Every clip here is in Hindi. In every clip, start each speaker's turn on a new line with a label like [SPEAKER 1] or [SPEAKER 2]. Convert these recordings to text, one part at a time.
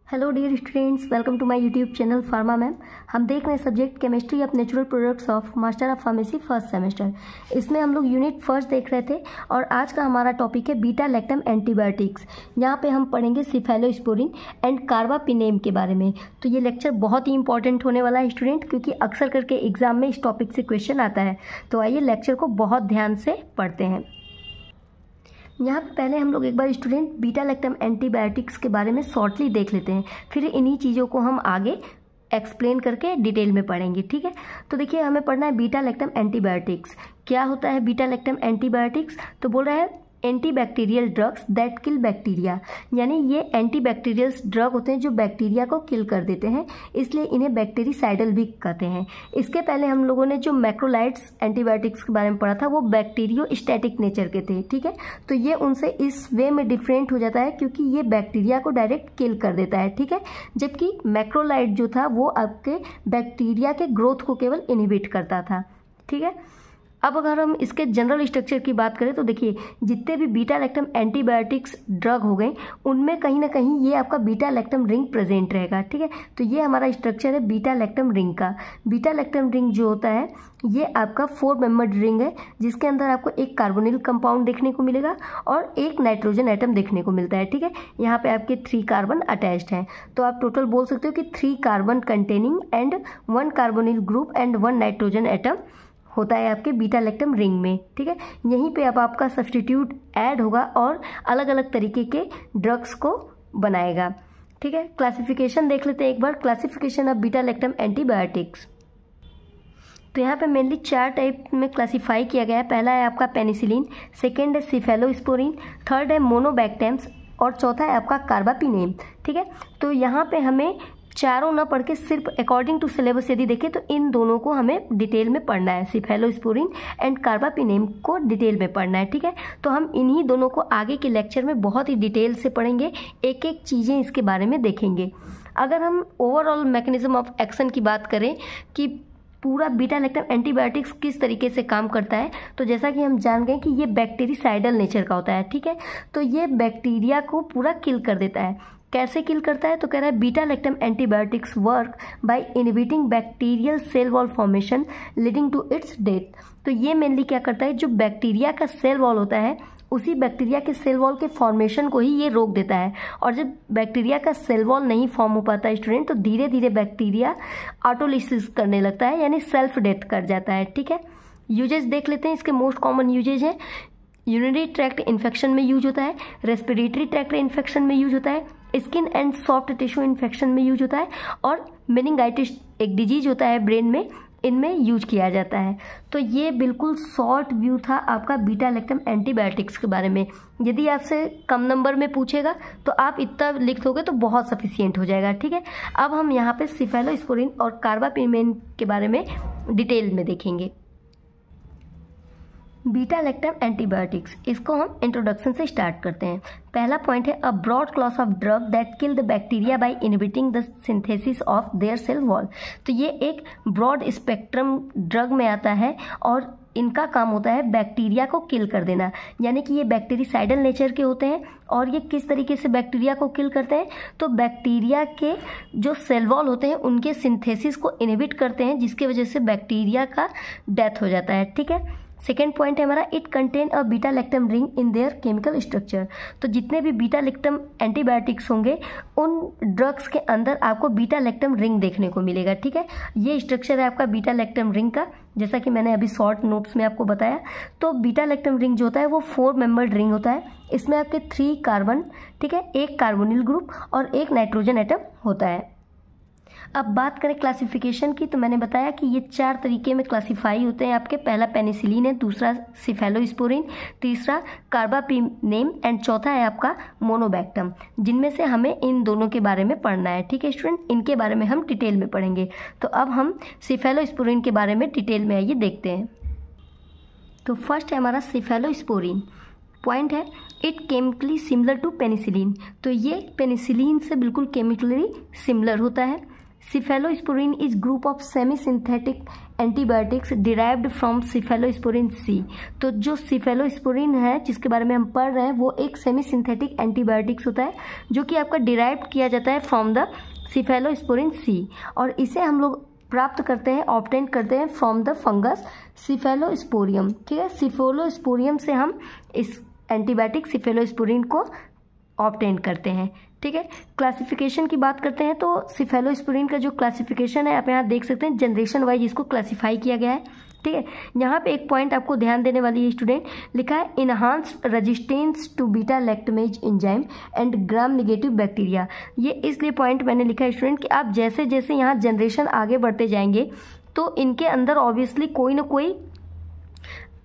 [SPEAKER 1] Hello dear students, welcome to my YouTube channel pharma ma'am. हम देख रहे हैं subject chemistry of natural products of master of pharmacy first semester. इसमें हम लोग यूनिट फर्स्ट देख रहे थे और आज का हमारा टॉपिक है बीटा लैक्टम एंटीबायोटिक्स। यहाँ पे हम पढ़ेंगे सिफेलोस्पोरिन एंड कार्बापिनेम के बारे में। तो ये लेक्चर बहुत ही इंपॉर्टेंट होने वाला है स्टूडेंट, क्योंकि अक्सर करके एग्जाम में इस टॉपिक से क्वेश्चन आता है। तो आइए लेक्चर को बहुत ध्यान से पढ़ते हैं। यहाँ पे पहले हम लोग एक बार स्टूडेंट बीटा लैक्टम एंटीबायोटिक्स के बारे में शॉर्टली देख लेते हैं, फिर इन्हीं चीज़ों को हम आगे एक्सप्लेन करके डिटेल में पढ़ेंगे। ठीक है, तो देखिए हमें पढ़ना है बीटा लैक्टम एंटीबायोटिक्स। क्या होता है बीटा लैक्टम एंटीबायोटिक्स? तो बोल रहा है antibacterial drugs that kill bacteria, यानी ये एंटीबैक्टीरियल ड्रग होते हैं जो बैक्टीरिया को किल कर देते हैं, इसलिए इन्हें बैक्टीरिसाइडल भी कहते हैं। इसके पहले हम लोगों ने जो मैक्रोलाइड्स एंटीबायोटिक्स के बारे में पढ़ा था वो बैक्टीरियोस्टैटिक नेचर के थे। ठीक है, तो ये उनसे इस वे में डिफरेंट हो जाता है क्योंकि ये बैक्टीरिया को डायरेक्ट किल कर देता है। ठीक है, जबकि मैक्रोलाइड जो था वो आपके बैक्टीरिया के ग्रोथ को केवल इनहिबिट करता था। ठीक है, अब अगर हम इसके जनरल स्ट्रक्चर की बात करें तो देखिए जितने भी बीटा लैक्टम एंटीबायोटिक्स ड्रग हो गए उनमें कहीं ना कहीं ये आपका बीटा लैक्टम रिंग प्रेजेंट रहेगा। ठीक है, तो ये हमारा स्ट्रक्चर है बीटा लैक्टम रिंग का। बीटा लैक्टम रिंग जो होता है ये आपका 4 मेंबर्ड रिंग है, जिसके अंदर आपको एक कार्बोनिल कंपाउंड देखने को मिलेगा और एक नाइट्रोजन एटम देखने को मिलता है। ठीक है, यहाँ पे आपके 3 कार्बन अटैच्ड हैं, तो आप टोटल बोल सकते हो कि 3 carbon containing and 1 carbonyl group and 1 nitrogen atom होता है आपके बीटा लैक्टम रिंग में। ठीक है, यहीं पे अब आपका सब्स्टिट्यूट ऐड होगा और अलग अलग तरीके के ड्रग्स को बनाएगा। ठीक है, क्लासिफिकेशन देख लेते हैं एक बार, classification of beta lactam antibiotics. तो यहाँ पे मेनली 4 टाइप में क्लासीफाई किया गया है। पहला है आपका पेनिसिलिन, सेकेंड है सिफेलोस्पोरिन, थर्ड है मोनोबैक्टेम्स और चौथा है आपका कार्बापिनेम। ठीक है, तो यहाँ पे हमें चारों ना पढ़ के सिर्फ अकॉर्डिंग टू सिलेबस यदि देखें तो इन दोनों को हमें डिटेल में पढ़ना है, सिफेलोस्पोरिन एंड कार्बापिनेम को डिटेल में पढ़ना है। ठीक है, तो हम इन्हीं दोनों को आगे के लेक्चर में बहुत ही डिटेल से पढ़ेंगे, एक एक चीज़ें इसके बारे में देखेंगे। अगर हम ओवरऑल मैकेनिज्म ऑफ एक्शन की बात करें कि पूरा बीटा लैक्टम एंटीबायोटिक्स किस तरीके से काम करता है, तो जैसा कि हम जान गए कि ये बैक्टीरिसाइडल नेचर का होता है। ठीक है, तो ये बैक्टीरिया को पूरा किल कर देता है। कैसे किल करता है? तो कह रहा है beta lactam antibiotics work by inhibiting bacterial cell wall formation leading to its death. तो ये मेनली क्या करता है, जो बैक्टीरिया का सेल वॉल होता है उसी बैक्टीरिया के सेल वॉल के फॉर्मेशन को ही ये रोक देता है। और जब बैक्टीरिया का सेल वॉल नहीं फॉर्म हो पाता है स्टूडेंट, तो धीरे धीरे बैक्टीरिया ऑटोलिसिस करने लगता है, यानी सेल्फ डेथ कर जाता है। ठीक है, यूजेज देख लेते हैं। इसके मोस्ट कॉमन यूजेज है यूरिनरी ट्रैक्ट इन्फेक्शन में यूज होता है, रेस्पिरेटरी ट्रैक्ट इन्फेक्शन में यूज होता है, skin and soft tissue infection में यूज होता है और मेनिंगाइटिस एक डिजीज होता है ब्रेन में, इनमें यूज किया जाता है। तो ये बिल्कुल शॉर्ट व्यू था आपका बीटा लैक्टम एंटीबायोटिक्स के बारे में। यदि आपसे कम नंबर में पूछेगा तो आप इतना लिख दोगे तो बहुत सफिशियंट हो जाएगा। ठीक है, अब हम यहाँ पे सिफेलोस्पोरिन और कार्बापिनेम के बारे में डिटेल में देखेंगे। बीटा लैक्टम एंटीबायोटिक्स, इसको हम इंट्रोडक्शन से स्टार्ट करते हैं। पहला पॉइंट है a broad class of drug that kill the bacteria by inhibiting the synthesis of their cell wall. तो ये एक ब्रॉड स्पेक्ट्रम ड्रग में आता है और इनका काम होता है बैक्टीरिया को किल कर देना, यानी कि ये बैक्टीरिसाइडल नेचर के होते हैं। और ये किस तरीके से बैक्टीरिया को किल करते हैं? तो बैक्टीरिया के जो सेल वॉल होते हैं उनके सिंथेसिस को इनहिबिट करते हैं, जिसकी वजह से बैक्टीरिया का डेथ हो जाता है। ठीक है, सेकेंड पॉइंट है हमारा it contain a beta lactam ring in their chemical structure. तो जितने भी बीटा लैक्टम एंटीबायोटिक्स होंगे उन ड्रग्स के अंदर आपको बीटा लैक्टम रिंग देखने को मिलेगा। ठीक है, ये स्ट्रक्चर है आपका बीटा लैक्टम रिंग का, जैसा कि मैंने अभी शॉर्ट नोट्स में आपको बताया। तो बीटा लैक्टम रिंग जो होता है वो 4 मेंबर्ड रिंग होता है। इसमें आपके 3 कार्बन, ठीक है, एक कार्बोनिल ग्रुप और एक नाइट्रोजन एटम होता है। अब बात करें क्लासिफिकेशन की, तो मैंने बताया कि ये 4 तरीके में क्लासीफाई होते हैं आपके। पहला पेनिसिलिन है, दूसरा सिफेलोस्पोरिन, तीसरा कार्बापिनेम एंड चौथा है आपका मोनोबैक्टम, जिनमें से हमें इन दोनों के बारे में पढ़ना है। ठीक है स्टूडेंट, इनके बारे में हम डिटेल में पढ़ेंगे। तो अब हम सिफेलोस्पोरिन के बारे में डिटेल में आइए देखते हैं। तो फर्स्ट है हमारा सिफेलोस्पोरिन। पॉइंट है it chemically similar to penicillin. तो ये पेनिसिलिन से बिल्कुल केमिकली सिमिलर होता है। Cephalosporin is group of semi synthetic antibiotics derived from cephalosporin C. तो जो सिफेलोस्पोरिन है जिसके बारे में हम पढ़ रहे हैं वो एक सेमी सिंथेटिक एंटीबायोटिक्स होता है जो कि आपका डिराइव किया जाता है फ्रॉम द सिफेलोस्पोरिन सी, और इसे हम लोग प्राप्त करते हैं, ऑब्टेन करते हैं फ्रॉम द फंगस सिफेलोस्पोरियम। ठीक है, सिफेलोस्पोरियम से हम इस एंटीबायोटिक सिफेलोस्पोरिन को ऑब्टेन करते हैं। ठीक है, क्लासिफिकेशन की बात करते हैं तो सिफेलोस्पोरिन का जो क्लासिफिकेशन है आप यहाँ देख सकते हैं, जनरेशन वाइज इसको क्लासिफाई किया गया है। ठीक है, यहाँ पे एक पॉइंट आपको ध्यान देने वाली है स्टूडेंट, लिखा है enhanced resistance to beta lactamase enzyme and gram negative bacteria. ये इसलिए पॉइंट मैंने लिखा है स्टूडेंट कि आप जैसे जैसे यहाँ जनरेशन आगे बढ़ते जाएंगे तो इनके अंदर ऑब्वियसली कोई ना कोई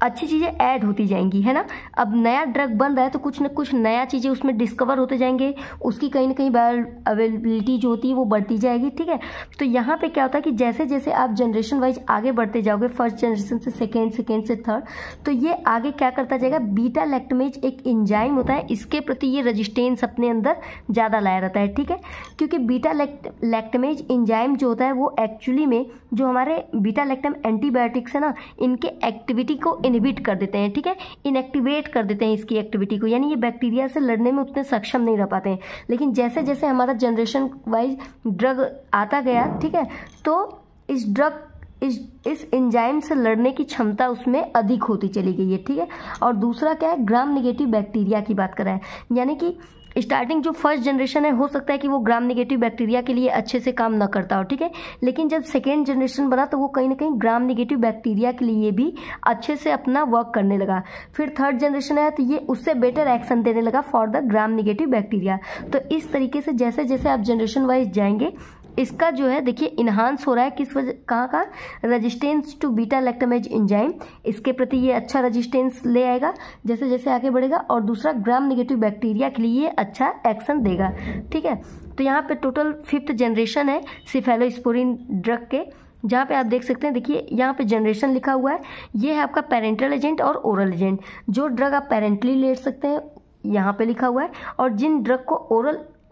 [SPEAKER 1] अच्छी चीज़ें ऐड होती जाएंगी, है ना। अब नया ड्रग बन रहा है तो कुछ न कुछ नया चीज़ें उसमें डिस्कवर होते जाएंगे, उसकी कहीं ना कहीं बायो अवेलेबिलिटी जो होती है वो बढ़ती जाएगी। ठीक है, तो यहाँ पे क्या होता है कि जैसे जैसे आप जनरेशन वाइज आगे बढ़ते जाओगे, फर्स्ट जनरेशन से सेकेंड, सेकेंड से थर्ड, तो ये आगे क्या करता जाएगा, बीटा लैक्टमेज एक एंजाइम होता है, इसके प्रति ये रेजिस्टेंस अपने अंदर ज़्यादा लाया रहता है। ठीक है, क्योंकि बीटा लैक्टमेज एंजाइम जो होता है वो एक्चुअली में जो हमारे बीटा लैक्टम एंटीबायोटिक्स है ना, इनके एक्टिविटी को इनहिबिट कर देते हैं। ठीक है, इनएक्टिवेट कर देते हैं इसकी एक्टिविटी को, यानी ये बैक्टीरिया से लड़ने में उतने सक्षम नहीं रह पाते हैं। लेकिन जैसे जैसे हमारा जनरेशन वाइज ड्रग आता गया, ठीक है, तो इस ड्रग इस एंजाइम से लड़ने की क्षमता उसमें अधिक होती चली गई है। ठीक है, और दूसरा क्या है, ग्राम नेगेटिव बैक्टीरिया की बात कर रहा है, यानी कि स्टार्टिंग जो फर्स्ट जनरेशन है हो सकता है कि वो ग्राम नेगेटिव बैक्टीरिया के लिए अच्छे से काम ना करता हो। ठीक है, लेकिन जब सेकेंड जनरेशन बना तो वो कहीं ना कहीं ग्राम नेगेटिव बैक्टीरिया के लिए भी अच्छे से अपना वर्क करने लगा। फिर थर्ड जनरेशन आया तो ये उससे बेटर एक्शन देने लगा for the gram negative bacteria. तो इस तरीके से जैसे जैसे आप जनरेशन वाइज जाएंगे इसका जो है देखिए इन्हांस हो रहा है, किस वजह, कहाँ का, resistance to beta lactamase enzyme, इसके प्रति ये अच्छा रेजिस्टेंस ले आएगा जैसे जैसे आगे बढ़ेगा, और दूसरा ग्राम नेगेटिव बैक्टीरिया के लिए ये अच्छा एक्शन देगा। ठीक है, तो यहाँ पे टोटल 5th जनरेशन है सिफेलोस्पोरिन ड्रग के, जहाँ पे आप देख सकते हैं, देखिए यहाँ पे जनरेशन लिखा हुआ है, ये है आपका पेरेंटल एजेंट और ओरल एजेंट। जो ड्रग आप पेरेंटली ले सकते हैं यहाँ पे लिखा हुआ है, और जिन ड्रग को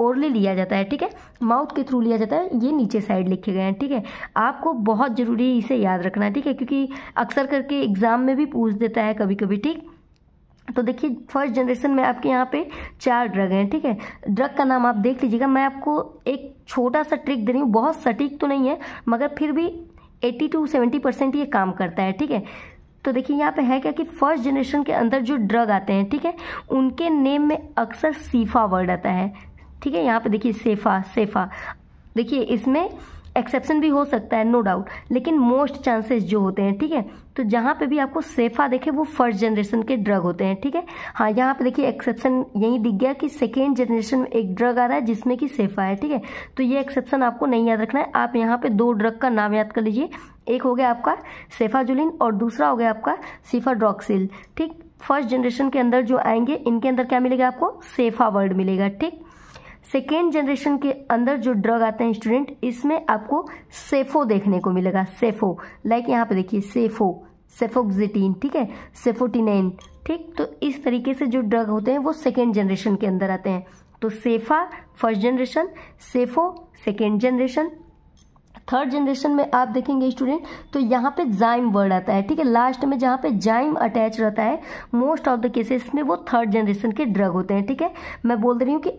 [SPEAKER 1] ओरली लिया जाता है, ठीक है, माउथ के थ्रू लिया जाता है, ये नीचे साइड लिखे गए हैं। ठीक है, आपको बहुत ज़रूरी इसे याद रखना है। ठीक है, क्योंकि अक्सर करके एग्जाम में भी पूछ देता है कभी कभी। ठीक, तो देखिए फर्स्ट जनरेशन में आपके यहाँ पे 4 ड्रग हैं। ठीक है, ड्रग का नाम आप देख लीजिएगा, मैं आपको एक छोटा सा ट्रिक दे रही हूँ, बहुत सटीक तो नहीं है मगर फिर भी 80 to 70% ये काम करता है। ठीक है, तो देखिए यहाँ पे है क्या कि फर्स्ट जनरेशन के अंदर जो ड्रग आते हैं, ठीक है, उनके नेम में अक्सर सीफा वर्ड आता है। ठीक है, यहाँ पे देखिए सेफा, देखिए इसमें एक्सेप्शन भी हो सकता है नो डाउट, लेकिन मोस्ट चांसेस जो होते हैं, ठीक है, तो जहाँ पे भी आपको सेफा देखे वो फर्स्ट जनरेशन के ड्रग होते हैं। ठीक है, हाँ यहाँ पे देखिए एक्सेप्शन यही दिख गया कि सेकेंड जनरेशन में एक ड्रग आ रहा है जिसमें कि सेफा है। ठीक है, तो ये एक्सेप्शन आपको नहीं याद रखना है, आप यहाँ पे 2 ड्रग का नाम याद कर लीजिए, एक हो गया आपका सेफाजुलिन और दूसरा हो गया आपका सिफाड्रॉक्सिल। ठीक, फर्स्ट जनरेशन के अंदर जो आएंगे इनके अंदर क्या मिलेगा, आपको सेफा वर्ड मिलेगा। ठीक, सेकेंड जनरेशन के अंदर जो ड्रग आते हैं स्टूडेंट, इसमें आपको सेफो देखने को मिलेगा, सेफो, लाइक यहाँ पे देखिए सेफोक्सिटीन, ठीक है, सेफोटिनेन। ठीक, तो इस तरीके से जो ड्रग होते हैं वो सेकेंड जनरेशन के अंदर आते हैं। तो cepha first generation, cepho second generation. Third generation में आप देखेंगे स्टूडेंट तो यहाँ पे जाइम वर्ड आता है। ठीक है, लास्ट में जहाँ पे जाइम अटैच रहता है मोस्ट ऑफ द केसेस में वो थर्ड जनरेशन के ड्रग होते हैं। ठीक है, मैं बोल रही हूँ कि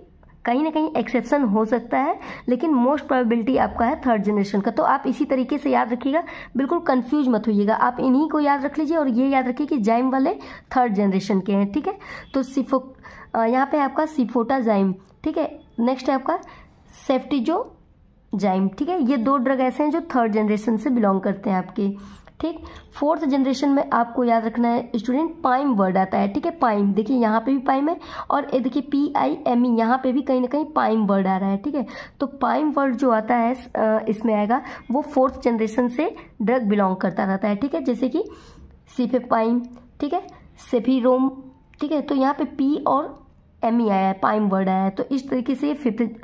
[SPEAKER 1] कहीं ना कहीं एक्सेप्शन हो सकता है, लेकिन मोस्ट प्रोबेबिलिटी आपका है थर्ड जनरेशन का। तो आप इसी तरीके से याद रखिएगा, बिल्कुल कंफ्यूज मत होइएगा, आप इन्हीं को याद रख लीजिए और ये याद रखिए कि जाइम वाले थर्ड जनरेशन के हैं। ठीक है, तो यहाँ पे आपका सिफोटा जाइम। ठीक है, नेक्स्ट है आपका सेफ्टिजो जाइम। ठीक है, ये 2 ड्रग ऐसे हैं जो थर्ड जनरेशन से बिलोंग करते हैं आपके। ठीक, फोर्थ जनरेशन में आपको याद रखना है स्टूडेंट, पाइम वर्ड आता है। ठीक है, पाइम, देखिए यहाँ पे भी पाइम है और ये देखिए PIME, यहाँ पे भी कहीं ना कहीं पाइम वर्ड आ रहा है। ठीक है, तो पाइम वर्ड जो आता है इसमें आएगा वो फोर्थ जनरेशन से ड्रग बिलोंग करता रहता है। ठीक है, जैसे कि सिफेपाइम, ठीक है, सेफीरोम। ठीक है, तो यहाँ पे P और ME आया है, पाइम वर्ड आया है। तो इस तरीके से ये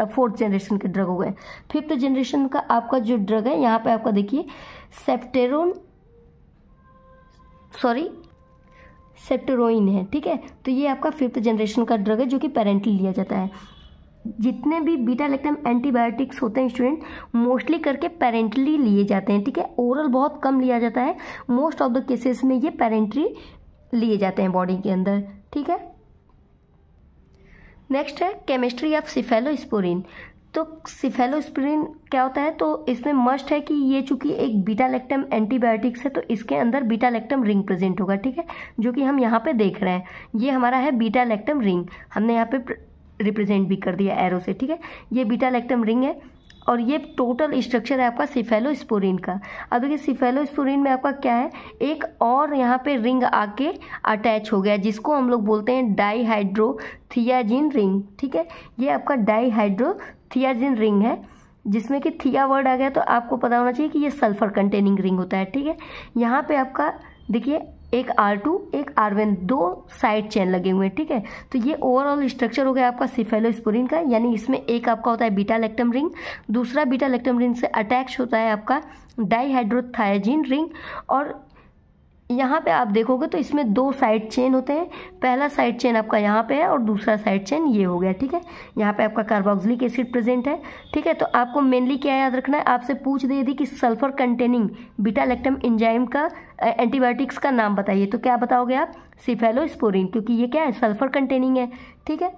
[SPEAKER 1] फोर्थ जनरेशन के ड्रग हो गए। 5th जनरेशन का आपका जो ड्रग है यहाँ पे आपका देखिए सेप्टेरोइन है। ठीक है, तो ये आपका 5th जनरेशन का ड्रग है जो कि पेरेंटली लिया जाता है। जितने भी बीटा लैक्टम एंटीबायोटिक्स होते हैं स्टूडेंट, मोस्टली करके पेरेंटली लिए जाते हैं, ठीक है। ओरल बहुत कम लिया जाता है, मोस्ट ऑफ द केसेस में ये पेरेंटली लिए जाते हैं बॉडी के अंदर, ठीक है। नेक्स्ट है केमिस्ट्री ऑफ सिफेलोस्पोरिन। तो सिफेलोस्पोरिन क्या होता है, तो इसमें मस्ट है कि ये चूंकि एक बीटा लैक्टम एंटीबायोटिक्स है तो इसके अंदर बीटा लैक्टम रिंग प्रेजेंट होगा, ठीक है, जो कि हम यहाँ पे देख रहे हैं। ये हमारा है बीटा लैक्टम रिंग, हमने यहाँ पे रिप्रेजेंट भी कर दिया एरो से, ठीक है। ये बीटा लैक्टम रिंग है और ये टोटल स्ट्रक्चर है आपका सिफेलोस्पोरिन का। अब देखिए सिफेलोस्पोरिन में आपका क्या है, एक और यहाँ पे रिंग आके अटैच हो गया जिसको हम लोग बोलते हैं डाईहाइड्रोथियाजिन रिंग, ठीक है। ये आपका डाईहाइड्रोथियाजिन रिंग है जिसमें कि थिया वर्ड आ गया, तो आपको पता होना चाहिए कि ये सल्फर कंटेनिंग रिंग होता है, ठीक है। यहाँ पे आपका देखिए एक R2 एक R1 दो साइड चेन लगे हुए हैं, ठीक है। तो ये ओवरऑल स्ट्रक्चर हो गया आपका सिफेलोस्पोरिन का, यानी इसमें एक आपका होता है बीटा लैक्टम रिंग, दूसरा बीटा लैक्टम रिंग से अटैच होता है आपका डाईहाइड्रोथियाजिन रिंग, और यहाँ पे आप देखोगे तो इसमें दो साइड चेन होते हैं। पहला साइड चेन आपका यहाँ पे है और दूसरा साइड चेन ये हो गया, ठीक है। यहाँ पे आपका कार्बोक्सिलिक एसिड प्रेजेंट है, ठीक है। तो आपको मेनली क्या याद रखना है, आपसे पूछ दे दी कि sulphur containing beta lactam enzyme का एंटीबायोटिक्स का नाम बताइए, तो क्या बताओगे आप, सिफेलोस्पोरिन, क्योंकि ये क्या है, सल्फर कंटेनिंग है, ठीक है।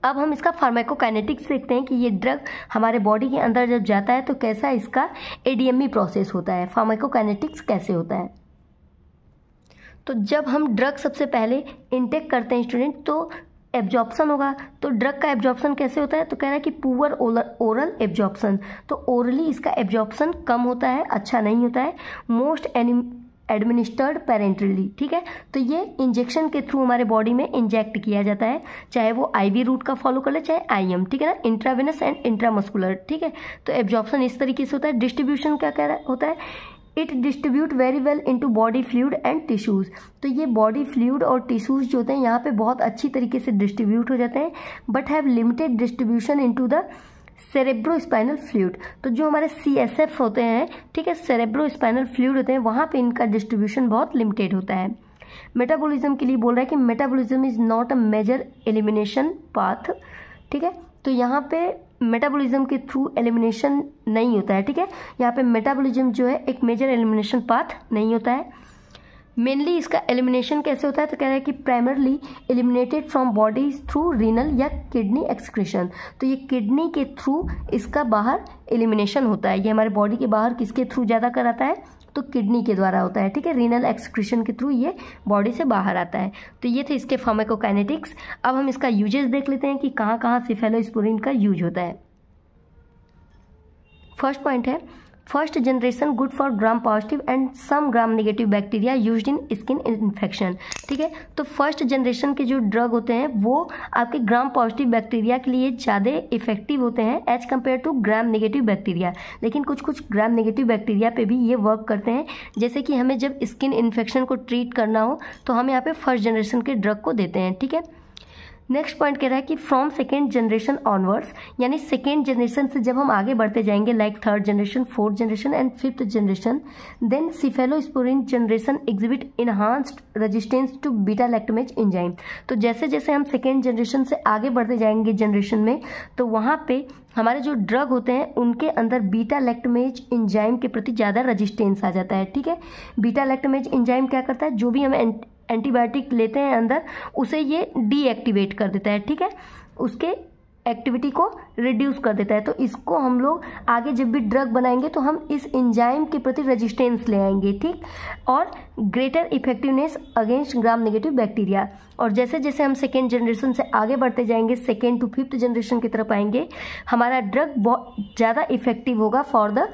[SPEAKER 1] अब हम इसका फार्माकोकाइनेटिक्स देखते हैं कि ये ड्रग हमारे बॉडी के अंदर जब जाता है तो कैसा इसका एडीएमई प्रोसेस होता है, फार्माकोकाइनेटिक्स कैसे होता है। तो जब हम ड्रग सबसे पहले इनटेक करते हैं स्टूडेंट, तो एब्जॉर्प्शन होगा। तो ड्रग का एब्जॉर्प्शन कैसे होता है, तो कह रहा है कि पुअर ओरल एब्जॉर्प्शन, तो ओरली इसका एब्जॉर्प्शन कम होता है, अच्छा नहीं होता है। मोस्ट एडमिनिस्टर्ड पेरेंटली, ठीक है। तो ये इंजेक्शन के थ्रू हमारे बॉडी में इंजेक्ट किया जाता है, चाहे वो आईवी रूट का फॉलो कर ले चाहे आईएम, ठीक है ना, इंट्रावेनस एंड इंट्रामस्कुलर, ठीक है। तो एब्जॉर्प्शन इस तरीके से होता है। डिस्ट्रीब्यूशन क्या कह रहा होता है, it distribute very well into body fluid and tissues. तो ये बॉडी फ्लूइड और टिश्यूज जो होते हैं यहाँ पे बहुत अच्छी तरीके से डिस्ट्रीब्यूट हो जाते हैं, but have limited distribution into the cerebrospinal fluid. तो जो हमारे CSF होते हैं, ठीक है, सेरेब्रोस्पाइनल फ्लूइड होते हैं, वहाँ पे इनका डिस्ट्रीब्यूशन बहुत लिमिटेड होता है। मेटाबॉलिज्म के लिए बोल रहा है कि metabolism is not a major elimination path, ठीक है। तो यहाँ पे मेटाबॉलिज्म के थ्रू एलिमिनेशन नहीं होता है, ठीक है। यहाँ पे मेटाबॉलिज्म जो है एक मेजर एलिमिनेशन पाथ नहीं होता है। मेनली इसका एलिमिनेशन कैसे होता है, तो कह रहा है कि primarily eliminated from body through renal या किडनी एक्सक्रीशन। तो ये किडनी के थ्रू इसका बाहर एलिमिनेशन होता है। ये हमारे बॉडी के बाहर किसके थ्रू ज़्यादा कराता है, तो किडनी के द्वारा होता है, ठीक है। रीनल एक्सक्रीशन के थ्रू ये बॉडी से बाहर आता है। तो ये थे इसके फार्माकोकाइनेटिक्स। अब हम इसका यूजेस देख लेते हैं कि कहाँ कहाँ सिफेलोस्पोरिन का यूज होता है। फर्स्ट पॉइंट है, first generation good for gram positive and some gram negative bacteria used in skin infection, ठीक है। तो फर्स्ट जनरेशन के जो ड्रग होते हैं वो आपके ग्राम पॉजिटिव बैक्टीरिया के लिए ज़्यादा इफेक्टिव होते हैं as compared to gram negative bacteria. लेकिन कुछ कुछ ग्राम नेगेटिव बैक्टीरिया पे भी ये वर्क करते हैं, जैसे कि हमें जब स्किन इन्फेक्शन को ट्रीट करना हो तो हम यहाँ पे फर्स्ट जनरेशन के ड्रग को देते हैं, ठीक है। नेक्स्ट पॉइंट कह रहा है कि फ्रॉम सेकेंड जनरेशन ऑनवर्ड्स, यानी सेकेंड जनरेशन से जब हम आगे बढ़ते जाएंगे, like third generation, fourth generation and fifth generation, then cephalosporin generation exhibit enhanced resistance to beta lactamase enzyme. तो जैसे जैसे हम सेकेंड जनरेशन से आगे बढ़ते जाएंगे जनरेशन में, तो वहाँ पे हमारे जो ड्रग होते हैं उनके अंदर बीटा लैक्टमेज एंजाइम के प्रति ज़्यादा रेजिस्टेंस आ जाता है, ठीक है। बीटा लैक्टमेज एंजाइम क्या करता है, जो भी हम एंटीबायोटिक लेते हैं अंदर उसे ये डीएक्टिवेट कर देता है, ठीक है, उसके एक्टिविटी को रिड्यूस कर देता है। तो इसको हम लोग आगे जब भी ड्रग बनाएंगे तो हम इस एंजाइम के प्रति रेजिस्टेंस ले आएंगे, ठीक, और ग्रेटर इफेक्टिवनेस अगेंस्ट ग्राम नेगेटिव बैक्टीरिया। और जैसे जैसे हम सेकेंड जनरेशन से आगे बढ़ते जाएंगे, सेकेंड टू फिफ्थ जनरेशन की तरफ आएंगे, हमारा ड्रग बहुत ज़्यादा इफेक्टिव होगा for the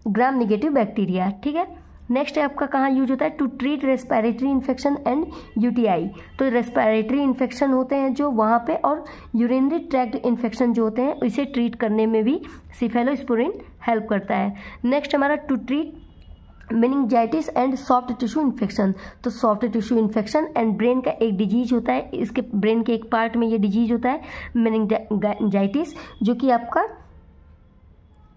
[SPEAKER 1] gram negative bacteria, ठीक है। नेक्स्ट है आपका कहाँ यूज होता है, to treat respiratory infection and UTI. तो रेस्पिरेटरी इन्फेक्शन होते हैं जो वहाँ पे, और यूरिनरी ट्रैक्ट इन्फेक्शन जो होते हैं इसे ट्रीट करने में भी सिफेलोस्पोरिन हेल्प करता है। नेक्स्ट हमारा to treat meningitis and soft tissue infection. तो soft tissue infection and brain का एक डिजीज होता है, इसके ब्रेन के एक पार्ट में ये डिजीज होता है मेनिंजाइटिस, जो कि आपका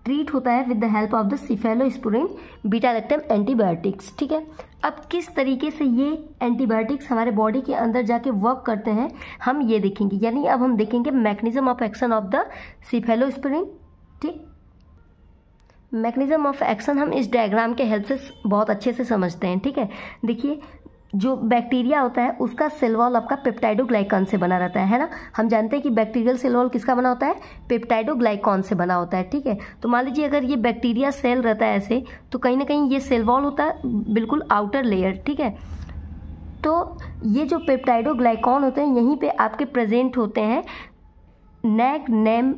[SPEAKER 1] ट्रीट होता है with the help of the cephalosporin beta lactam antibiotics. ठीक है, अब किस तरीके से ये एंटीबायोटिक्स हमारे बॉडी के अंदर जाके वर्क करते हैं हम ये देखेंगे, यानी अब हम देखेंगे mechanism of action of the cephalosporin. ठीक, मैकेनिज्म ऑफ एक्शन हम इस डायग्राम के हेल्प से बहुत अच्छे से समझते हैं। ठीक है, देखिए जो बैक्टीरिया होता है उसका सेल वॉल आपका पेप्टाइडोग्लाइकॉन से बना रहता है ना। हम जानते हैं कि बैक्टीरियल सेल वॉल किसका बना होता है, पेप्टाइडोग्लाइकॉन से बना होता है। ठीक है, तो मान लीजिए अगर ये बैक्टीरिया सेल रहता है ऐसे, तो कहीं ना कहीं ये सेल वॉल होता है बिल्कुल आउटर लेयर। ठीक है, तो ये जो पेप्टाइडोग्लाइकॉन होते हैं यहीं पे आपके प्रेजेंट होते हैं नैग नेम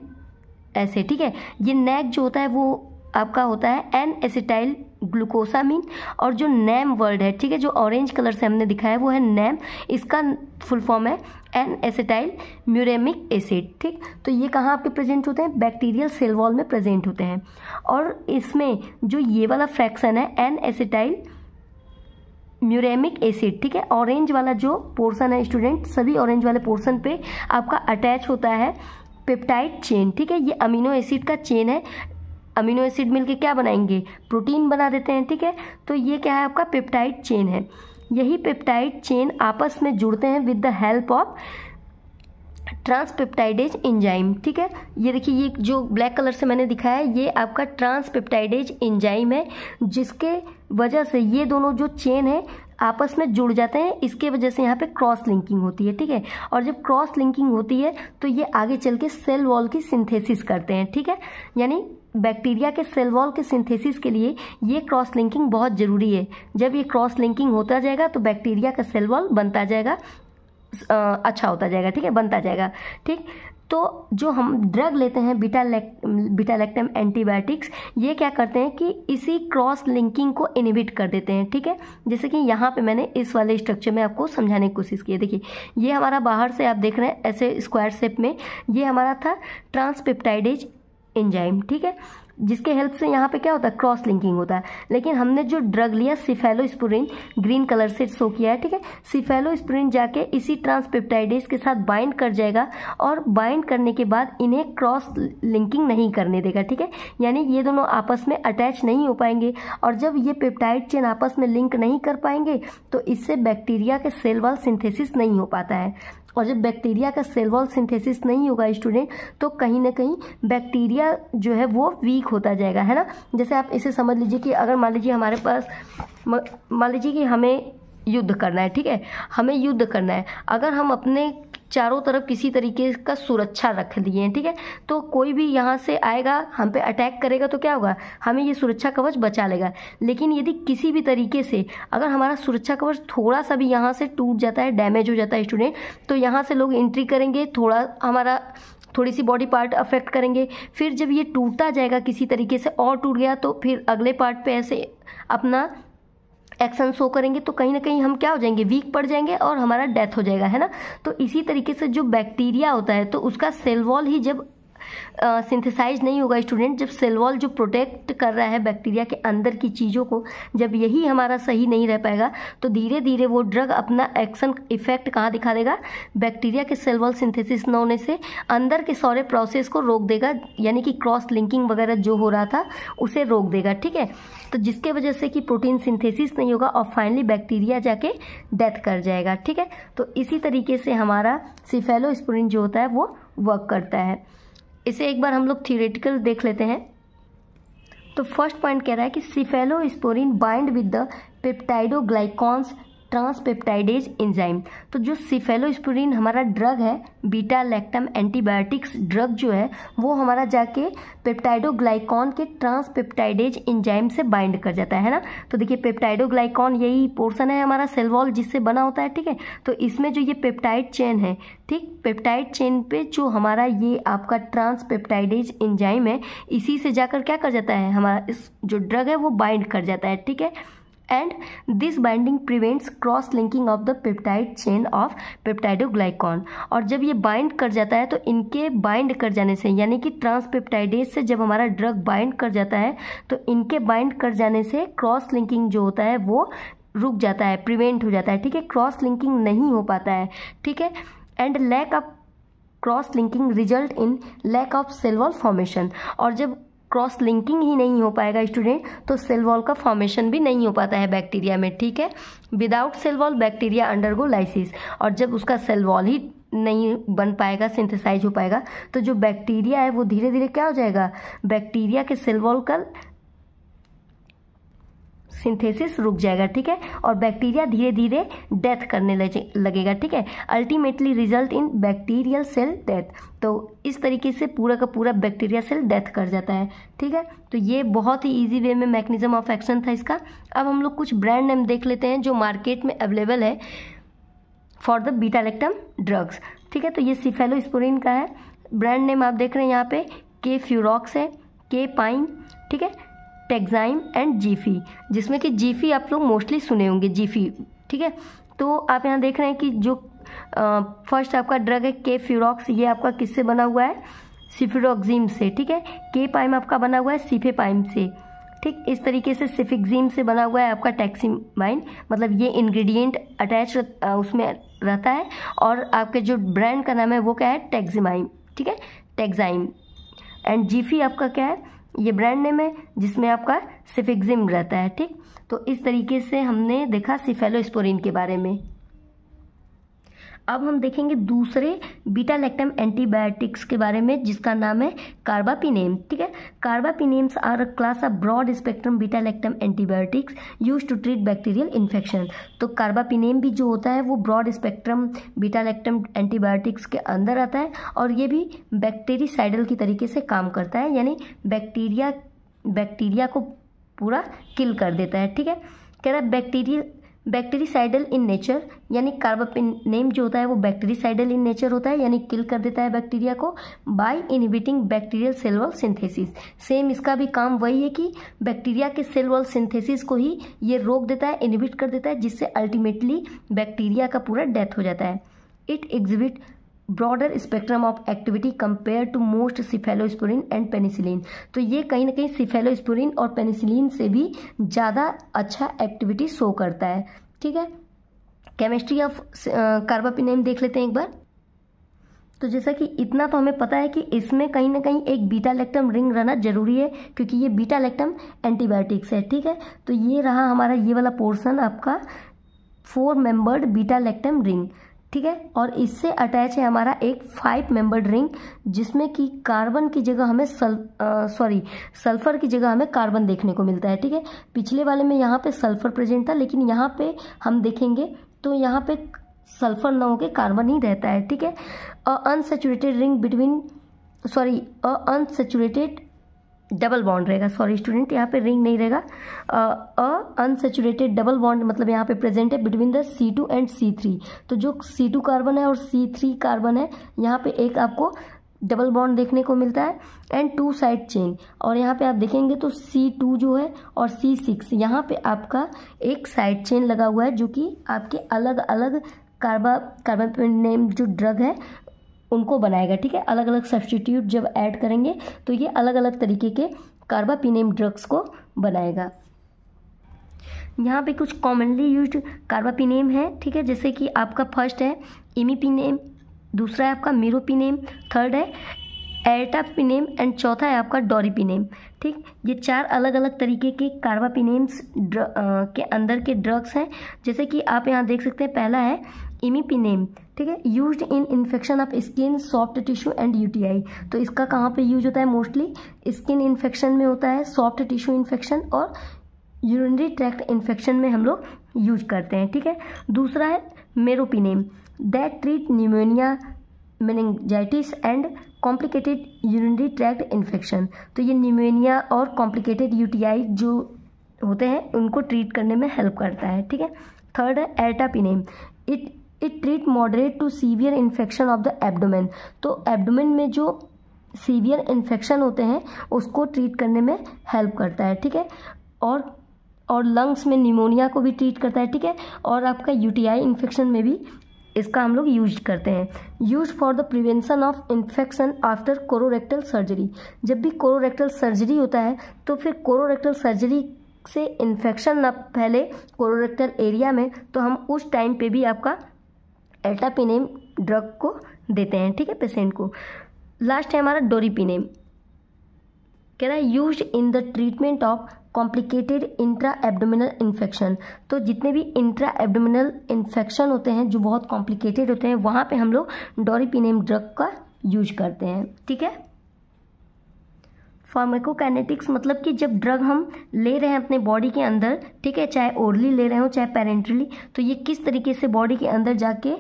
[SPEAKER 1] ऐसे। ठीक है, ये नैग जो होता है वो आपका होता है एन एसिटाइल ग्लूकोसामिन, और जो नेम वर्ड है, ठीक है, जो ऑरेंज कलर से हमने दिखाया है वो है नेम, इसका फुल फॉर्म है एन एसिटाइल म्यूरेमिक एसिड। ठीक, तो ये कहाँ आपके प्रेजेंट होते हैं, बैक्टीरियल सेल वॉल में प्रेजेंट होते हैं। और इसमें जो ये वाला फ्रैक्शन है एन एसिटाइल म्यूरेमिक एसिड, ठीक है, ऑरेंज वाला जो पोर्शन है स्टूडेंट, सभी ऑरेंज वाले पोर्शन पे आपका अटैच होता है पेप्टाइड चेन। ठीक है, ये अमीनो एसिड का चेन है, अमीनो एसिड मिलके क्या बनाएंगे, प्रोटीन बना देते हैं। ठीक है, तो ये क्या है आपका पेप्टाइड चेन है। यही पेप्टाइड चेन आपस में जुड़ते हैं with the help of ट्रांसपेप्टाइडेज enzyme. ठीक है, ये देखिए ये जो ब्लैक कलर से मैंने दिखाया है ये आपका ट्रांसपेप्टाइडेज एंजाइम है, जिसके वजह से ये दोनों जो चेन है आपस में जुड़ जाते हैं, इसके वजह से यहाँ पे क्रॉस लिंकिंग होती है। ठीक है, और जब क्रॉस लिंकिंग होती है तो ये आगे चल के सेल वॉल की सिंथेसिस करते हैं। ठीक है, यानी बैक्टीरिया के सेल वॉल के सिंथेसिस के लिए ये क्रॉस लिंकिंग बहुत ज़रूरी है। जब ये क्रॉस लिंकिंग होता जाएगा तो बैक्टीरिया का सेल वॉल बनता जाएगा, अच्छा होता जाएगा। ठीक है, बनता जाएगा। ठीक, तो जो हम ड्रग लेते हैं बीटा लैक्टम एंटीबायोटिक्स, ये क्या करते हैं कि इसी क्रॉस लिंकिंग को इनहिबिट कर देते हैं। ठीक है, जैसे कि यहाँ पे मैंने इस वाले स्ट्रक्चर में आपको समझाने की कोशिश की है। देखिए ये हमारा बाहर से आप देख रहे हैं ऐसे स्क्वायर शेप में, ये हमारा था ट्रांसपेप्टाइडेज एंजाइम। ठीक है, जिसके हेल्प से यहाँ पे क्या होता है, क्रॉस लिंकिंग होता है। लेकिन हमने जो ड्रग लिया सिफेलोस्पोरिन, ग्रीन कलर से शो किया है। ठीक है, सिफेलोस्पोरिन जाके इसी ट्रांसपेप्टाइडेज के साथ बाइंड कर जाएगा और बाइंड करने के बाद इन्हें क्रॉस लिंकिंग नहीं करने देगा। ठीक है, यानी ये दोनों आपस में अटैच नहीं हो पाएंगे, और जब ये पेप्टाइड चेन आपस में लिंक नहीं कर पाएंगे तो इससे बैक्टीरिया के सेल वॉल सिंथेसिस नहीं हो पाता है। और जब बैक्टीरिया का सेल वॉल सिंथेसिस नहीं होगा स्टूडेंट, तो कहीं ना कहीं बैक्टीरिया जो है वो वीक होता जाएगा, है ना। जैसे आप इसे समझ लीजिए कि अगर मान लीजिए हमारे पास, मान लीजिए कि हमें युद्ध करना है। ठीक है, हमें युद्ध करना है, अगर हम अपने चारों तरफ किसी तरीके का सुरक्षा रख दिए हैं, ठीक है, तो कोई भी यहाँ से आएगा हम पे अटैक करेगा तो क्या होगा, हमें ये सुरक्षा कवच बचा लेगा। लेकिन यदि किसी भी तरीके से अगर हमारा सुरक्षा कवच थोड़ा सा भी यहाँ से टूट जाता है, डैमेज हो जाता है स्टूडेंट, तो यहाँ से लोग एंट्री करेंगे, थोड़ी सी बॉडी पार्ट अफेक्ट करेंगे। फिर जब ये टूटता जाएगा किसी तरीके से और टूट गया, तो फिर अगले पार्ट पे ऐसे अपना एक्शन शो करेंगे, तो कहीं ना कहीं हम क्या हो जाएंगे, वीक पड़ जाएंगे और हमारा डेथ हो जाएगा, है ना। तो इसी तरीके से जो बैक्टीरिया होता है, तो उसका सेल वॉल ही जब सिंथेसाइज नहीं होगा स्टूडेंट, जब सेल वॉल जो प्रोटेक्ट कर रहा है बैक्टीरिया के अंदर की चीज़ों को, जब यही हमारा सही नहीं रह पाएगा, तो धीरे धीरे वो ड्रग अपना एक्शन इफेक्ट कहाँ दिखा देगा, बैक्टीरिया के सेल वॉल सिंथेसिस न होने से अंदर के सारे प्रोसेस को रोक देगा, यानी कि क्रॉस लिंकिंग वगैरह जो हो रहा था उसे रोक देगा। ठीक है, तो जिसके वजह से कि प्रोटीन सिंथेसिस नहीं होगा और फाइनली बैक्टीरिया जाके डेथ कर जाएगा। ठीक है, तो इसी तरीके से हमारा सिफेलोस्पोरिन जो होता है वो वर्क करता है। इसे एक बार हम लोग थियोरेटिकल देख लेते हैं। तो फर्स्ट पॉइंट कह रहा है कि cephalosporin bind with the peptidoglycans transpeptidase enzyme. तो जो सिफेलोस्पोरिन हमारा ड्रग है, बीटा लैक्टम एंटीबायोटिक्स ड्रग जो है, वो हमारा जाके पेप्टाइडोग्लाइकॉन के ट्रांसपेप्टाइडेज एंजाइम से बाइंड कर जाता है ना। तो देखिए पेप्टाइडोग्लाइकॉन यही पोर्शन है हमारा सेल वॉल जिससे बना होता है। ठीक है, तो इसमें जो ये पेप्टाइड चेन है, ठीक, पेप्टाइड चेन पे जो हमारा ये आपका ट्रांसपेप्टाइडेज एंजाइम है, इसी से जाकर क्या कर जाता है, हमारा इस जो ड्रग है वो बाइंड कर जाता है। ठीक है, and this binding prevents cross linking of the peptide chain of peptidoglycan. और जब ये बाइंड कर जाता है तो इनके बाइंड कर जाने से, यानी कि ट्रांसपेप्टाइडेज से जब हमारा ड्रग बाइंड कर जाता है, तो इनके बाइंड कर जाने से क्रॉस लिंकिंग जो होता है वो रुक जाता है, प्रिवेंट हो जाता है। ठीक है, क्रॉस लिंकिंग नहीं हो पाता है। ठीक है, and lack of cross linking result in lack of cell wall formation. और जब क्रॉस लिंकिंग ही नहीं हो पाएगा स्टूडेंट, तो सेल वॉल का फॉर्मेशन भी नहीं हो पाता है बैक्टीरिया में, ठीक है। Without cell wall bacteria undergo lysis, और जब उसका सेल वॉल ही नहीं बन पाएगा, सिंथेसाइज हो पाएगा, तो जो बैक्टीरिया है वो धीरे धीरे क्या हो जाएगा, बैक्टीरिया के सेल वॉल का सिंथेसिस रुक जाएगा, ठीक है, और बैक्टीरिया धीरे धीरे डेथ करने लगेगा, ठीक है। Ultimately result in bacterial cell death, तो इस तरीके से पूरा का पूरा बैक्टीरिया सेल डेथ कर जाता है, ठीक है। तो ये बहुत ही इजी वे में मैकेनिज्म ऑफ एक्शन था इसका। अब हम लोग कुछ ब्रांड नेम देख लेते हैं जो मार्केट में अवेलेबल है for the beta lactam drugs, ठीक है। तो ये सिफेलोस्पोरिन का है, ब्रांड नेम आप देख रहे हैं यहाँ पे, के फ्यूरॉक्स है, के पाइन, ठीक है, टेक्साइम एंड जीफी, जिसमें कि जीफी आप लोग मोस्टली सुने होंगे, जीफी, ठीक है। तो आप यहाँ देख रहे हैं कि जो फर्स्ट आपका ड्रग है के फ्यूरॉक्स, ये आपका किससे बना हुआ है, सिफिरोक्सिम से, ठीक है। के पाइम आपका बना हुआ है सिफेपाइम से, ठीक। इस तरीके से सिफिक्सिम से बना हुआ है आपका टैक्सीमाइन, मतलब ये इंग्रेडिएंट अटैच उसमें रहता है, और आपके जो ब्रांड का नाम है वो क्या है, टेक्सिमाइम, ठीक है, टेक्साइम। एंड जीफी आपका क्या है, ये ब्रांड नेम है जिसमें आपका सिफिक्सिम रहता है, ठीक। तो इस तरीके से हमने देखा सिफेलोस्पोरिन के बारे में। अब हम देखेंगे दूसरे बीटा लैक्टम एंटीबायोटिक्स के बारे में, जिसका नाम है कार्बापिनेम, ठीक है। Carbapenems are a class of broad spectrum beta lactam antibiotics used to treat bacterial infection. तो कार्बापिनेम भी जो होता है वो broad spectrum beta lactam antibiotics के अंदर आता है, और ये भी बैक्टीरिसाइडल की तरीके से काम करता है, यानी बैक्टीरिया को पूरा किल कर देता है, ठीक है। कह रहा है बैक्टीरिसाइडल इन नेचर, यानी कार्बापिनेम जो होता है वो बैक्टीरिसाइडल इन नेचर होता है, यानी किल कर देता है बैक्टीरिया को by inhibiting bacterial cell wall synthesis. Same इसका भी काम वही है कि बैक्टीरिया के सेल वॉल सिंथेसिस को ही ये रोक देता है, इनहिबिट कर देता है, जिससे अल्टीमेटली बैक्टीरिया का पूरा डेथ हो जाता है। It exhibit broader spectrum of activity compare to most cephalosporin and penicillin. तो ये कहीं ना कहीं सिफेलोस्पोरिन और पेनिसिलिन से भी ज़्यादा अच्छा एक्टिविटी शो करता है, ठीक है। केमिस्ट्री ऑफ कार्बापिनेम देख लेते हैं एक बार। तो जैसा कि इतना तो हमें पता है कि इसमें कहीं ना कहीं एक बीटा लैक्टम रिंग रहना जरूरी है, क्योंकि ये बीटा लैक्टम एंटीबायोटिक्स है, ठीक है। तो ये रहा हमारा ये वाला पोर्शन आपका 4 मेंबर्ड बीटा लैक्टम रिंग, ठीक है। और इससे अटैच है हमारा एक 5 मेंबर्ड रिंग, जिसमें कि कार्बन की जगह हमें सल्फर की जगह हमें कार्बन देखने को मिलता है, ठीक है। पिछले वाले में यहाँ पे सल्फर प्रेजेंट था, लेकिन यहाँ पे हम देखेंगे तो यहाँ पे सल्फर न होके कार्बन ही रहता है, ठीक है। Unsaturated ring between unsaturated double bond रहेगा, सॉरी स्टूडेंट, यहाँ पे रिंग नहीं रहेगा। अनसैचुरेटेड डबल बॉन्ड मतलब यहाँ पे प्रेजेंट है between the C2 and C3। तो जो C2 कार्बन है और C3 कार्बन है, यहाँ पे एक आपको डबल बॉन्ड देखने को मिलता है, एंड 2 साइड चेन। और यहाँ पे आप देखेंगे तो C2 जो है और C6, यहाँ पे आपका एक साइड चेन लगा हुआ है, जो कि आपके अलग अलग कार्बापिनेम जो ड्रग है उनको बनाएगा, ठीक है। अलग अलग सब्स्टिट्यूट जब ऐड करेंगे तो ये अलग अलग तरीके के कार्बापिनेम ड्रग्स को बनाएगा। यहाँ पे कुछ कॉमनली यूज्ड कार्बापिनेम है, ठीक है, जैसे कि आपका फर्स्ट है इमीपिनेम, दूसरा है आपका मीरोपिनेम, थर्ड है एर्टापिनेम एंड चौथा है आपका डोरिपिनेम, ठीक। ये 4 अलग अलग तरीके के कार्बापिनेम्स के अंदर के ड्रग्स हैं। जैसे कि आप यहाँ देख सकते हैं, पहला है इमीपिनेम, ठीक है, used in infection of skin, soft tissue and UTI. तो इसका कहाँ पे यूज होता है, मोस्टली स्किन इन्फेक्शन में होता है, सॉफ्ट टिश्यू इन्फेक्शन और यूरिनरी ट्रैक्ट इन्फेक्शन में हम लोग यूज करते हैं, ठीक है। दूसरा है meropenem, that treat pneumonia, meningitis and complicated urinary tract infection. तो ये न्यूमोनिया और कॉम्प्लिकेटेड यूटीआई जो होते हैं उनको ट्रीट करने में हेल्प करता है, ठीक है। थर्ड है ertapenem, it treat moderate to severe infection of the abdomen. तो एब्डोमेन में जो सीवियर इन्फेक्शन होते हैं उसको ट्रीट करने में हेल्प करता है, ठीक है। और लंग्स में निमोनिया को भी ट्रीट करता है, ठीक है। और आपका यूटीआई इन्फेक्शन में भी इसका हम लोग यूज करते हैं। Use for the prevention of infection after colorectal surgery. जब भी कोलोरेक्टल सर्जरी होता है तो फिर कोलोरेक्टल सर्जरी से इन्फेक्शन ना फैले कोलोरेक्टल एरिया में, तो हम उस टाइम पे भी आपका एर्टापिनेम ड्रग को देते हैं, ठीक है, पेशेंट को। लास्ट है हमारा डोरिपिनेम। कह रहा है used in the treatment of complicated intra abdominal infection. तो जितने भी इंट्रा एब्डोमिनल इन्फेक्शन होते हैं जो बहुत कॉम्प्लिकेटेड होते हैं वहाँ पे हम लोग डोरिपिनेम ड्रग का यूज करते हैं। ठीक है। फार्माकोकाइनेटिक्स मतलब कि जब ड्रग हम ले रहे हैं अपने बॉडी के अंदर, ठीक है, चाहे ओरली ले रहे हो चाहे पेरेंटली, तो ये किस तरीके से बॉडी के अंदर जाके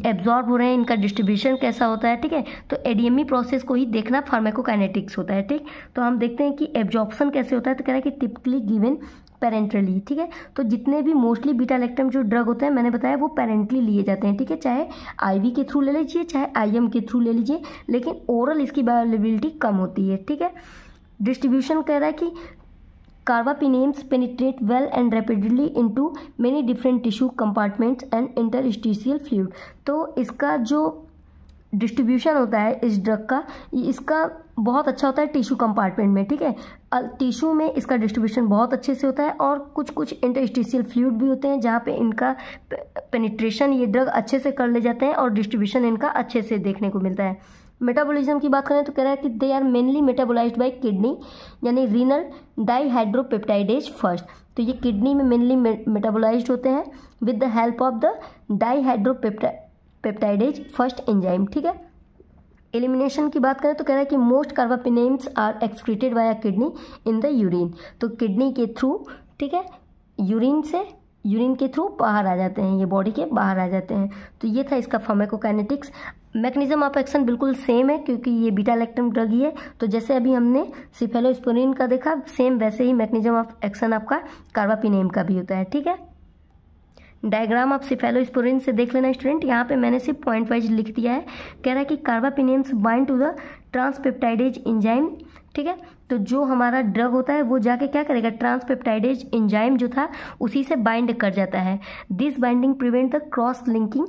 [SPEAKER 1] एब्जॉर्ब हो रहे हैं, इनका डिस्ट्रीब्यूशन कैसा होता है। ठीक है। तो एडीएमई प्रोसेस को ही देखना फार्माकोकाइनेटिक्स होता है। ठीक। तो हम देखते हैं कि एब्जॉर्प्शन कैसे होता है। तो कह रहा है कि टिपिकली गिवन पेरेंटली। ठीक है। तो जितने भी मोस्टली बीटा लैक्टम जो ड्रग होते हैं मैंने बताया वो पेरेंटली लिए जाते हैं। ठीक है। चाहे आईवी के थ्रू ले लीजिए चाहे आईएम के थ्रू ले लीजिए, लेकिन ओरल इसकी बायोअवेलेबिलिटी कम होती है। ठीक है। डिस्ट्रीब्यूशन कह रहा है कि carbapenems penetrate well and rapidly into many different tissue compartments and interstitial fluid. तो इसका जो डिस्ट्रीब्यूशन होता है इस ड्रग का, इसका बहुत अच्छा होता है टिश्यू कंपार्टमेंट में। ठीक है। टिश्यू में इसका डिस्ट्रीब्यूशन बहुत अच्छे से होता है और कुछ कुछ इंटरस्टिशियल फ्लूइड भी होते हैं जहाँ पे इनका पेनिट्रेशन ये ड्रग अच्छे से कर ले जाते हैं और डिस्ट्रीब्यूशन इनका अच्छे से देखने को मिलता है। मेटाबॉलिज्म की बात करें तो कह रहा है कि they are mainly metabolised by kidney यानी रीनल डाईहाइड्रोपेप्टाइडेज फर्स्ट। तो ये किडनी में मेनली मेटाबोलाइज्ड होते हैं with the help of the dihydropeptidase first enzyme. ठीक है। एलिमिनेशन की बात करें तो कह रहा है कि most carbapenems are excreted via kidney in the urine. तो किडनी के थ्रू, ठीक है, यूरिन के थ्रू बाहर आ जाते हैं, ये बॉडी के बाहर आ जाते हैं। तो ये था इसका फार्माकोकाइनेटिक्स। मैकेनिज्म ऑफ एक्शन बिल्कुल सेम है क्योंकि ये बीटा लैक्टम ड्रग ही है। तो जैसे अभी हमने सिफेलोस्पोरिन का देखा, सेम वैसे ही मैकेनिज्म ऑफ एक्शन आपका कार्बापिनेम का भी होता है। ठीक है। डायग्राम आप सिफेलोस्पोरिन से देख लेना स्टूडेंट, यहाँ पे मैंने सिर्फ पॉइंट वाइज लिख दिया है। कह रहा है कि carbapenems bind to the transpeptidase enzyme. ठीक है। तो जो हमारा ड्रग होता है वो जाके क्या करेगा, ट्रांसपेप्टाइडेज एंजाइम जो था उसी से बाइंड कर जाता है। This binding prevent the cross linking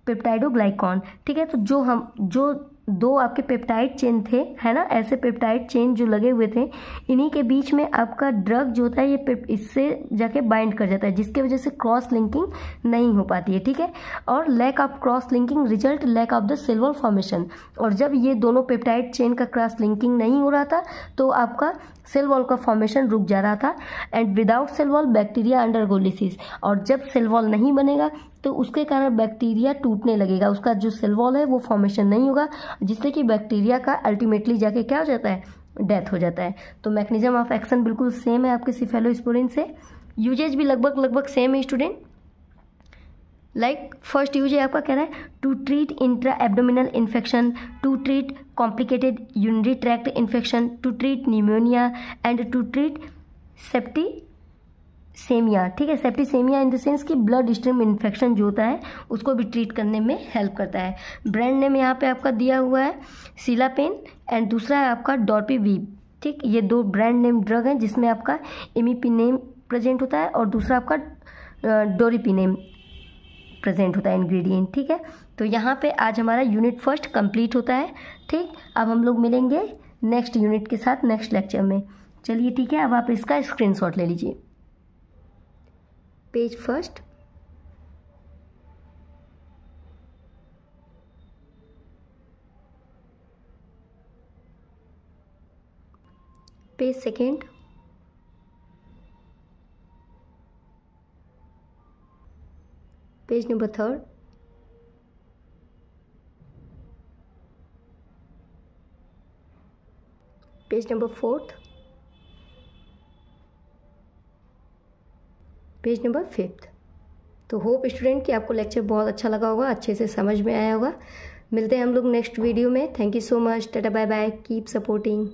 [SPEAKER 1] peptidoglycan. ठीक है। तो जो दो आपके पेप्टाइड चेन थे, है ना, ऐसे पेप्टाइड चेन जो लगे हुए थे, इन्हीं के बीच में आपका ड्रग जो होता है ये इससे जाके बाइंड कर जाता है, जिसके वजह से क्रॉस लिंकिंग नहीं हो पाती है। ठीक है। और lack of cross linking result lack of the cell wall formation. और जब ये दोनों पेप्टाइड चेन का क्रॉस लिंकिंग नहीं हो रहा था तो आपका सेल वॉल का फॉर्मेशन रुक जा रहा था। And without cell wall bacteria undergo lysis. और जब सेल वॉल नहीं बनेगा तो उसके कारण बैक्टीरिया टूटने लगेगा, उसका जो सेल वॉल है वो फॉर्मेशन नहीं होगा, जिससे कि बैक्टीरिया का अल्टीमेटली जाके क्या हो जाता है, डेथ हो जाता है। तो मैकेनिज्म ऑफ एक्शन बिल्कुल सेम है आपके सिफेलोस्पोरिन से। यूजेज भी लगभग सेम है स्टूडेंट। लाइक फर्स्ट यूज है आपका, कह रहा है to treat intra abdominal infection, to treat complicated urinary tract infection, to treat pneumonia and to treat septicaemia. ठीक है। सेप्टिसेमिया इन द सेंस कि ब्लड स्ट्रीम इन्फेक्शन जो होता है उसको भी ट्रीट करने में हेल्प करता है। ब्रांड नेम यहाँ पे आपका दिया हुआ है सिलापेन एंड दूसरा है आपका डॉर्पिवीब। ठीक। ये दो ब्रांड नेम ड्रग हैं जिसमें आपका इमिपिनेम प्रेजेंट होता है और दूसरा आपका डोरिपिनेम प्रेजेंट होता है इंग्रेडिएंट। ठीक है। तो यहाँ पे आज हमारा यूनिट फर्स्ट कंप्लीट होता है। ठीक। अब हम लोग मिलेंगे नेक्स्ट यूनिट के साथ नेक्स्ट लेक्चर में। चलिए ठीक है। अब आप इसका स्क्रीनशॉट ले लीजिए। Page first, page second, page number third, page number fourth, page number fifth. तो होप स्टूडेंट कि आपको लेक्चर बहुत अच्छा लगा होगा, अच्छे से समझ में आया होगा। मिलते हैं हम लोग नेक्स्ट वीडियो में। Thank you so much. Tata bye bye. Keep supporting.